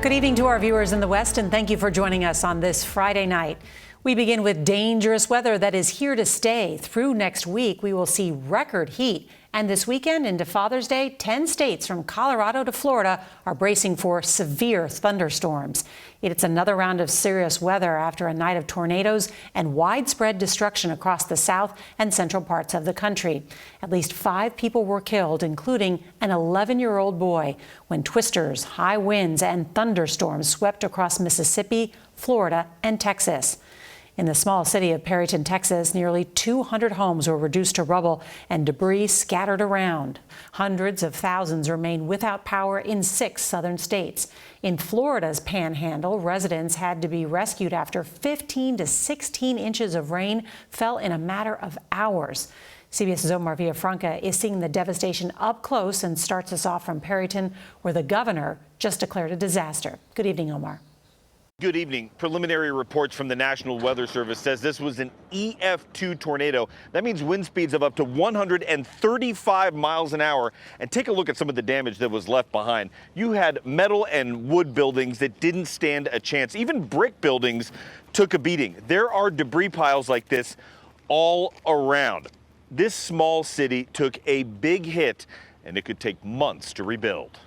Good evening to our viewers in the West, and thank you for joining us on this Friday night. We begin with dangerous weather that is here to stay. Through next week, we will see record heat. And this weekend into Father's Day, 10 states from Colorado to Florida are bracing for severe thunderstorms. It's another round of serious weather after a night of tornadoes and widespread destruction across the south and central parts of the country. At least 5 people were killed, including an 11-year-old boy, when twisters, high winds, and thunderstorms swept across Mississippi, Florida, and Texas. In the small city of Perryton, Texas, nearly 200 homes were reduced to rubble and debris scattered around. Hundreds of thousands remain without power in 6 southern states. In Florida's Panhandle, residents had to be rescued after 15 to 16 inches of rain fell in a matter of hours. CBS's Omar Villafranca is seeing the devastation up close and starts us off from Perryton, where the governor just declared a disaster. Good evening, Omar. Good evening. Preliminary reports from the National Weather Service says this was an EF2 tornado. That means wind speeds of up to 135 miles an hour. And take a look at some of the damage that was left behind. You had metal and wood buildings that didn't stand a chance. Even brick buildings took a beating. There are debris piles like this all around. This small city took a big hit, and it could take months to rebuild.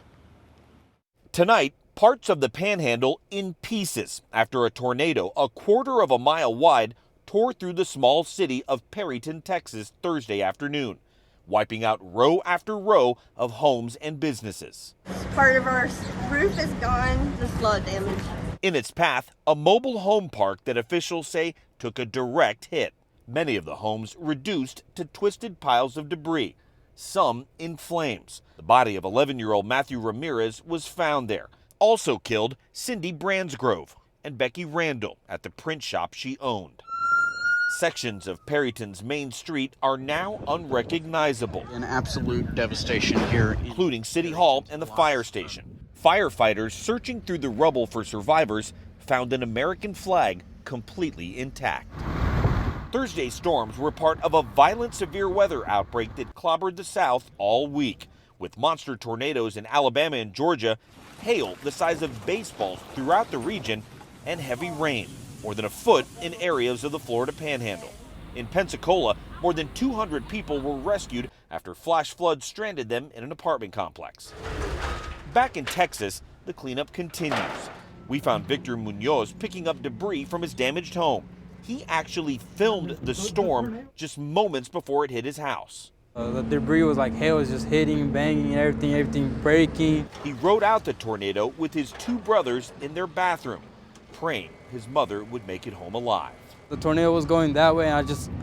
Tonight, parts of the Panhandle in pieces after a tornado a quarter of a mile wide tore through the small city of Perryton, Texas, Thursday afternoon, wiping out row after row of homes and businesses. Part of our roof is gone, just flood damage. In its path, a mobile home park that officials say took a direct hit. Many of the homes reduced to twisted piles of debris, some in flames. The body of 11-year-old Matthew Ramirez was found there. Also killed Cindy Bransgrove and Becky Randall at the print shop she owned. Sections of Perryton's main street are now unrecognizable. An absolute devastation here, including City Hall and the fire station. Firefighters searching through the rubble for survivors found an American flag completely intact. Thursday's storms were part of a violent severe weather outbreak that clobbered the South all week, with monster tornadoes in Alabama and Georgia, hail the size of baseballs throughout the region, and heavy rain, more than a foot in areas of the Florida Panhandle. In Pensacola, more than 200 people were rescued after flash floods stranded them in an apartment complex. Back in Texas, the cleanup continues. We found Victor Munoz picking up debris from his damaged home. He actually filmed the storm just moments before it hit his house. The debris was like hail, was just hitting, banging, everything breaking. He rode out the tornado with his 2 brothers in their bathroom, praying his mother would make it home alive. The tornado was going that way, and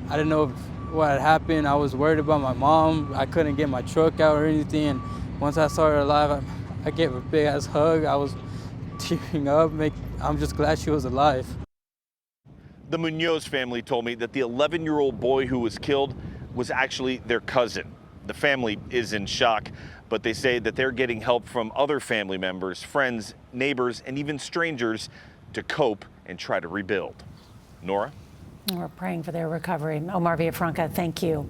I didn't know what had happened. I was worried about my mom. I couldn't get my truck out or anything, and once I saw her alive, I gave her a big ass hug. I was tearing up. I'm just glad she was alive. The Munoz family told me that the 11-year-old boy who was killed was actually their cousin. The family is in shock, but they say that they're getting help from other family members, friends, neighbors, and even strangers to cope and try to rebuild. Norah? We're praying for their recovery. Omar Villafranca, thank you.